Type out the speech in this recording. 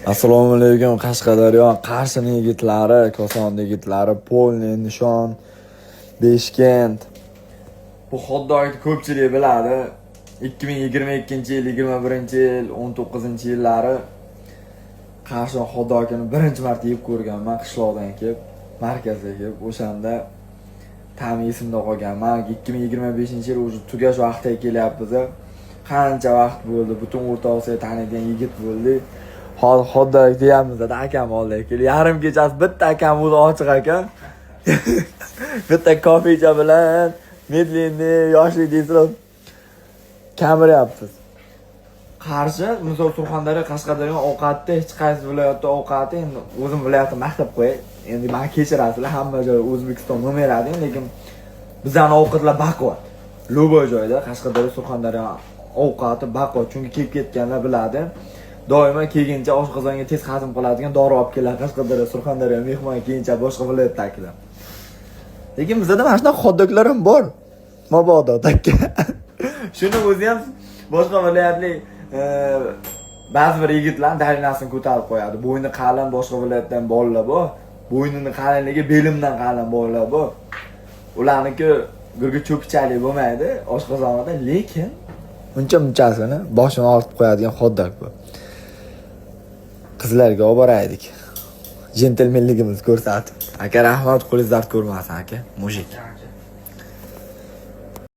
Assalomu alaykum Qashqadaryo, Qarshining yigitlari, Kosonni yigitlari, Polni, Nishon, Beshkent. Bu xotdogni ko'pchilik biladi. 2022-yil, 21-yil, 19-yillari Qarshi xotdogini birinchi marta yeb ko'rganman, qishloqdan kelib, markazga kelib, o'shanda ta'mi esimda qolganman. 2025-yil o'zi tugash vaqtiga kelyapmiz. Qancha vaqt bo'ldi, butun O'rta Osiyo taniydigan yigit bo'ldi. Xotdog deyamiz, akam oldiga keldi. Yarim kechasi bitta akam o'zi ochiq ekan. Bitta kofecha bilan medlenniy yoshlik deysiz. Kamiryapsiz. Qarshi, misol Surxondaryo, Qashqadaryo ovqatda hech qaysi viloyatda ovqati endi o'zim viloyatim maqtab qo'yay. Endi meni kechirasizlar, hamma joy O'zbekiston nomeradi, lekin bizning ovqatlar baquvvat. Lo'boy joyda Qashqadaryo, Surxondaryo ovqati baquvvat, chunki kelib ketganlar biladi. Doimo kelguncha oshqozonga tez hazm qiladigan dori olib keladi Qashqadaryo, Surxondaryo mehmon keyincha boshqa viloyatdagilar. Lekin bizda mana shunaqa xotdoglar ham bor. Mabodo takka. Shuni o'zi ham boshqa viloyatlik ba'zi bir yigitlar darinasini ko'tarib qo'yadi. Bo'yni qalin boshqa viloyatdan bolalar bor. Bo'ynini qalinligi belimdan qalin bolalar bor. Ularniki gurga cho'pichalik bo'lmaydi oshqozonida, lekin uncha-munchasini boshini ortib qo'yadigan xotdog bu. Qizlarga olib boraydik. Jentelmenligimizni ko'rsatib. Aka rahmat, qo'lingiz dard ko'rmasin aka. Mujik.